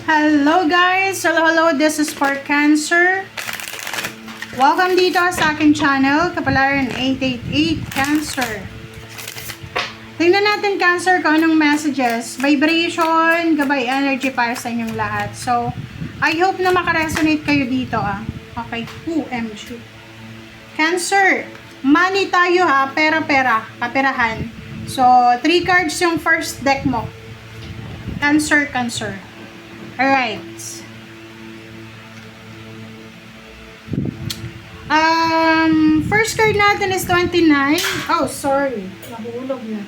Hello guys! Hello, this is for Cancer. Welcome dito sa aking channel, Kapalaran 888 Cancer. Tingnan natin Cancer kung anong messages, vibration, gabay energy para sa inyong lahat. So, I hope na makaresonate kayo dito Okay, OMG. Cancer, money tayo pera-pera, kaperahan. So, 3 cards yung first deck mo. Cancer. Alright. First card natin is 29. Oh, sorry. Nahulog na.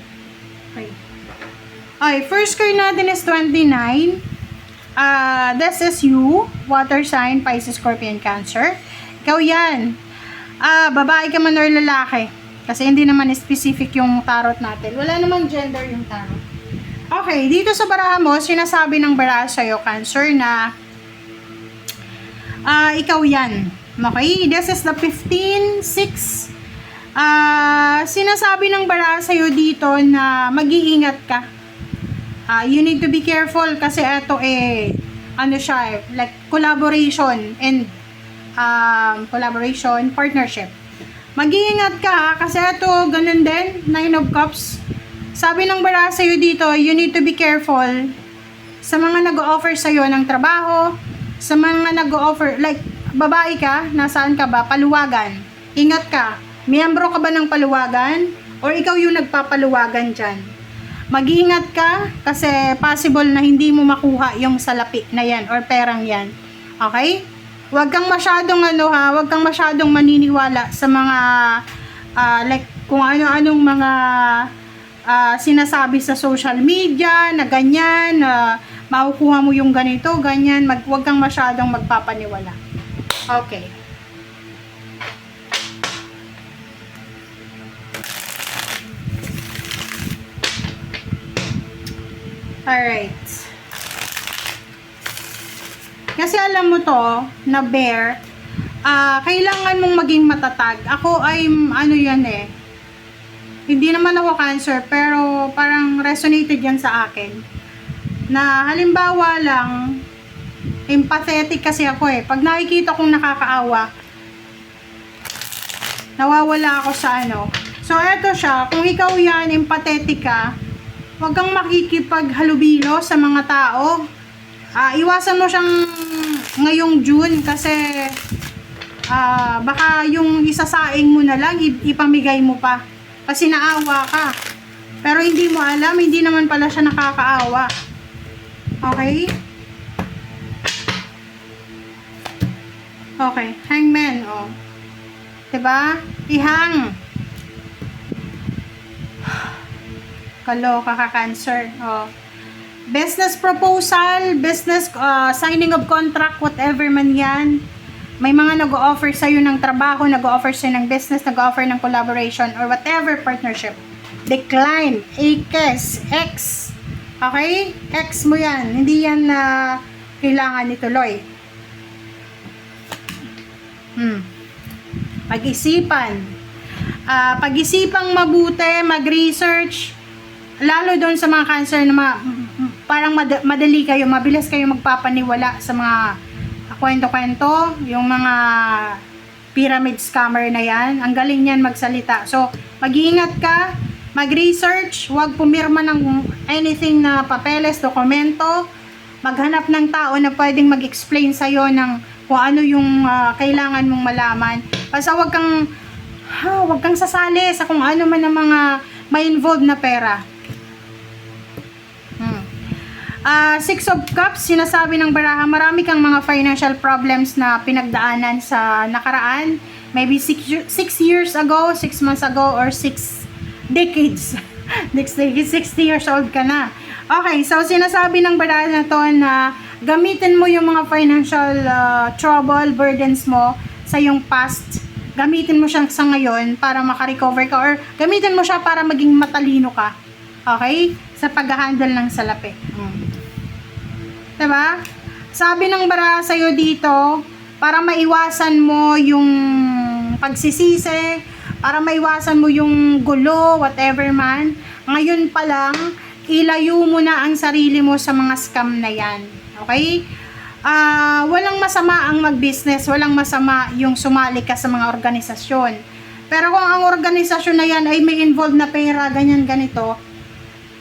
Okay. Okay, first card natin is 29. This is you. Water sign, Pisces, Scorpion, Cancer. Ikaw yan. Babae ka man or lalaki. Kasi hindi naman specific yung tarot natin. Wala namang gender yung tarot. Okay, dito sa baraha mo, sinasabi ng baraha sa'yo, Cancer, na ikaw yan. Okay, this is the 15-6. Sinasabi ng baraha sa'yo dito na mag-iingat ka. You need to be careful kasi ito like collaboration and partnership. Mag-iingat ka kasi ito, ganun din, 9 of Cups. Sabi ng baraha sa'yo dito, you need to be careful sa mga nag-o-offer sa'yo ng trabaho, sa mga nag-o-offer, like, babae ka, nasaan ka ba? Paluwagan. Ingat ka. Miyembro ka ba ng paluwagan? Or ikaw yung nagpapaluwagan dyan? Mag-iingat ka kasi possible na hindi mo makuha yung salapi na yan or perang yan. Okay? Huwag kang masyadong huwag kang masyadong maniniwala sa mga like kung ano-anong mga sinasabi sa social media na ganyan, makukuha mo yung ganito, ganyan, huwag kang masyadong magpapaniwala. Okay. Alright. Kasi alam mo to, na bear, kailangan mong maging matatag. Ako ay, hindi naman ako Cancer, pero parang resonated yan sa akin. Na halimbawa lang, empathetic kasi ako Pag nakikita kong nakakaawa, nawawala ako sa So, eto siya, kung ikaw yan, empathetic ka, huwag kang makikipaghalubilo sa mga tao. Iwasan mo siyang ngayong June kasi baka yung isasaing mo na lang, ipamigay mo pa. Kasi naawa ka. Pero hindi mo alam, hindi naman pala siya nakakaawa. Okay? Okay, hangman, Diba? Ihang. Kaloka ka, Cancer. Business proposal, business signing of contract, whatever man yan. May mga nag-o-offer sa'yo ng trabaho, nag-o-offer sa'yo ng business, nag-o-offer ng collaboration, or whatever partnership. Decline, X. Okay? X mo yan. Hindi yan na kailangan ituloy. Pag-isipan. Pag-isipang mabuti, mag-research, lalo doon sa mga Cancer na parang madali kayo, mabilis kayo magpapaniwala sa mga kwento-kwento, yung mga pyramid scammer na yan. Ang galing yan magsalita. So, mag-iingat ka, mag-research, huwag pumirma ng anything na papeles, dokumento, maghanap ng tao na pwedeng mag-explain sa'yo ng kung ano yung kailangan mong malaman. Basta huwag kang sasali sa kung ano man ang mga may involved na pera. 6 of Cups, sinasabi ng baraha, marami kang mga financial problems na pinagdaanan sa nakaraan. Maybe 6 years ago, 6 months ago, or 6 decades. Next decade, 60 years old ka na. Okay, so sinasabi ng baraha na to na gamitin mo yung mga financial trouble, burdens mo sa yung past. Gamitin mo siya sa ngayon para makarecover ka, or gamitin mo siya para maging matalino ka. Okay? Sa pag-handle ng salapi. Diba? Sabi ng baraha sa'yo dito, para maiwasan mo yung pagsisisi, para maiwasan mo yung gulo, whatever man, ngayon pa lang, ilayo mo na ang sarili mo sa mga scam na yan. Okay? Walang masama ang mag-business, walang masama yung sumali ka sa mga organisasyon. Pero kung ang organisasyon na yan ay may involved na pera, ganyan, ganito,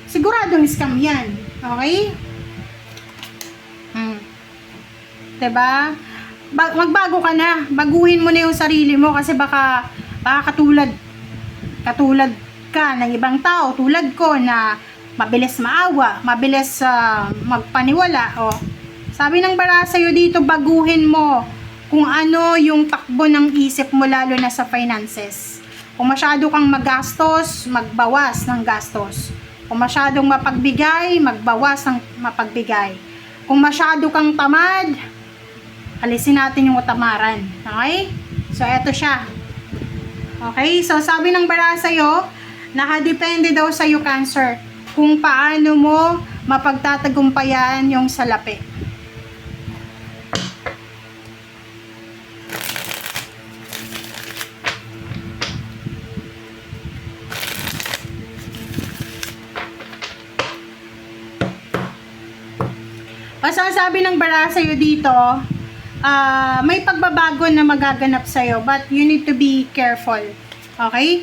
siguradong scam yan. Okay? Diba? Magbago ka na. Baguhin mo na yung sarili mo kasi baka katulad ka ng ibang tao, tulad ko na mabilis maawa, mabilis magpaniwala. Sabi ng bara sa'yo dito, baguhin mo kung ano yung takbo ng isip mo, lalo na sa finances. Kung masyado kang magastos, magbawas ng gastos. Kung masyadong mapagbigay, magbawas ng mapagbigay. Kung masyado kang tamad, alisin natin yung utamaran. Okay? So, eto siya. Okay? So, sabi ng bara sa'yo, nakadepende daw sa'yo, Cancer, kung paano mo mapagtatagumpayan yung salapi. Masasabi ng bara sa'yo dito, may pagbabago na magaganap sa'yo, but you need to be careful. Okay?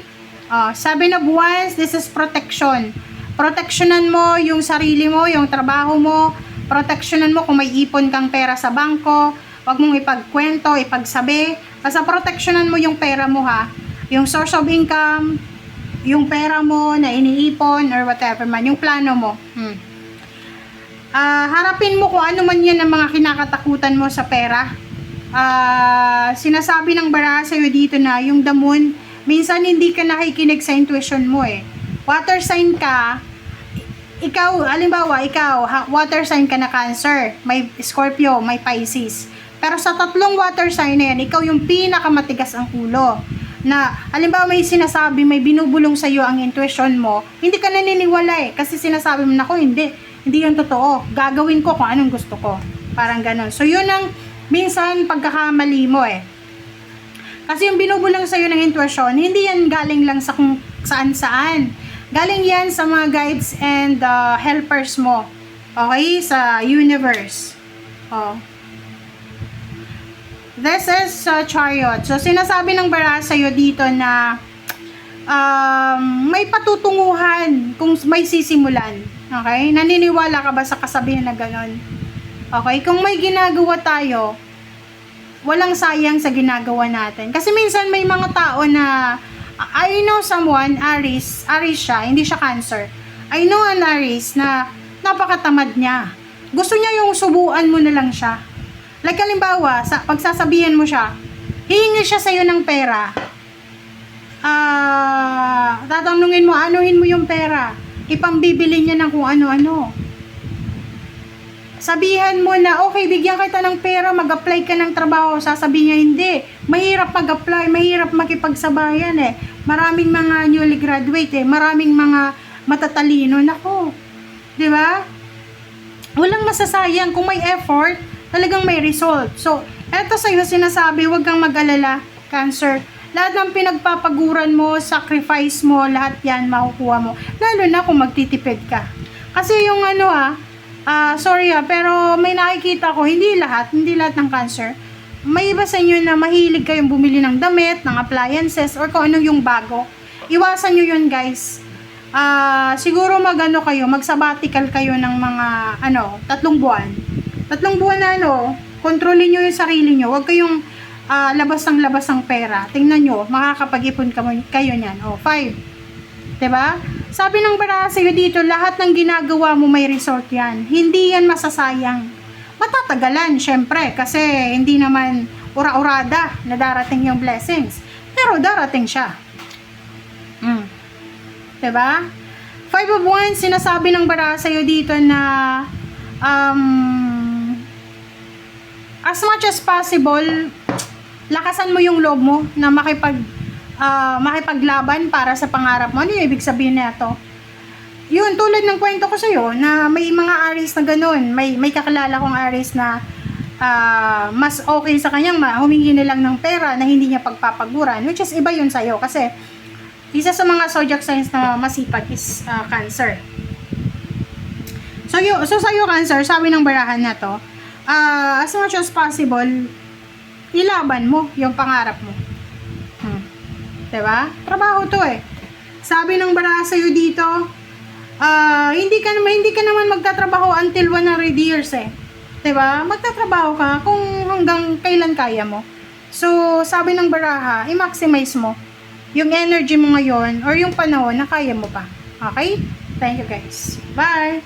Sabi na buwan, this is protection. Proteksyonan mo yung sarili mo, yung trabaho mo. Proteksyonan mo kung may ipon kang pera sa bangko. Huwag mong ipagkwento, ipagsabi. Basta proteksyonan mo yung pera mo, ha. Yung source of income, yung pera mo na iniipon or whatever man, yung plano mo. Harapin mo kung ano man yan ang mga kinakatakutan mo sa pera. Sinasabi ng bara sa'yo dito na yung the moon, minsan hindi ka nakikinig sa intuition mo eh. Water sign ka, ikaw, halimbawa, water sign ka na Cancer, may Scorpio, may Pisces. Pero sa tatlong water sign na yan, ikaw yung pinakamatigas ang ulo. Na, halimbawa may sinasabi, may binubulong sa'yo ang intuition mo, hindi ka naniniwala eh. Kasi sinasabi mo, nako, hindi yung totoo. Gagawin ko kung anong gusto ko. Parang ganon. So, yun ang minsan pagkakamali mo eh. Kasi yung binubulong sa'yo ng intuition, hindi yan galing lang sa kung saan-saan. Galing yan sa mga guides and helpers mo. Okay? Sa universe. This is Chariot. So, sinasabi ng bara sa'yo dito na may patutunguhan kung may sisimulan. Okay? Naniniwala ka ba sa kasabihan na ganon? Okay? Kung may ginagawa tayo, walang sayang sa ginagawa natin. Kasi minsan may mga tao na, I know someone, Aries siya, hindi siya Cancer. I know an Aries na napakatamad niya. Gusto niya yung subuan mo na lang siya. Like halimbawa, pagsasabihan mo siya, hihingi siya sa'yo ng pera. Tatanungin mo, anuhin mo yung pera? Ipambibili niya ng kung ano-ano. Sabihan mo na, okay, bigyan kita ng pera, mag-apply ka ng trabaho. Sasabihin niya, hindi. Mahirap mag-apply, mahirap makipagsabayan eh. Maraming mga newly graduate eh. Maraming mga matatalino. Nako. Di ba? Walang masasayang. Kung may effort, talagang may result. So, eto sa'yo sinasabi, huwag kang mag-alala, Cancer. Lahat ng pinagpapaguran mo, sacrifice mo, lahat yan makukuha mo. Lalo na kung magtitipid ka. Kasi yung sorry pero may nakikita ko, hindi lahat ng Cancer. May iba sa inyo na mahilig kayong bumili ng damit, ng appliances, or kung anong yung bago. Iwasan nyo yun, guys. Siguro mag-sabbatical kayo ng mga, 3 buwan. 3 buwan na kontrolin nyo yung sarili nyo. Huwag kayong labas ng pera. Tingnan nyo, makakapag-ipon kayo niyan. 5. Diba? Sabi ng bara sa'yo dito, lahat ng ginagawa mo may result yan. Hindi yan masasayang. Matatagalan, syempre, kasi hindi naman ura-urada na darating yung blessings. Pero darating siya. Diba? 5 of Wands, sinasabi ng bara sa'yo dito na as much as possible, lakasan mo yung loob mo na makipaglaban para sa pangarap mo. Ano yung ibig sabihin na ito? Yun, tulad ng kwento ko sa'yo, na may mga Aries na ganun. May kakilala kong Aries na mas okay sa kanyang humingi na lang ng pera na hindi niya pagpapaguran. Which is iba yun sa'yo. Kasi isa sa mga zodiac signs na masipag is Cancer. So sa'yo, Cancer, sabi ng barahan na to, as much as possible, ilaban mo yung pangarap mo. Diba? Trabaho to eh. Sabi ng baraha sa'yo dito, hindi ka naman magtatrabaho until 100 years eh. Diba? Magtatrabaho ka kung hanggang kailan kaya mo. So, sabi ng baraha, i-maximize mo yung energy mo ngayon or yung panahon na kaya mo pa. Okay? Thank you guys. Bye!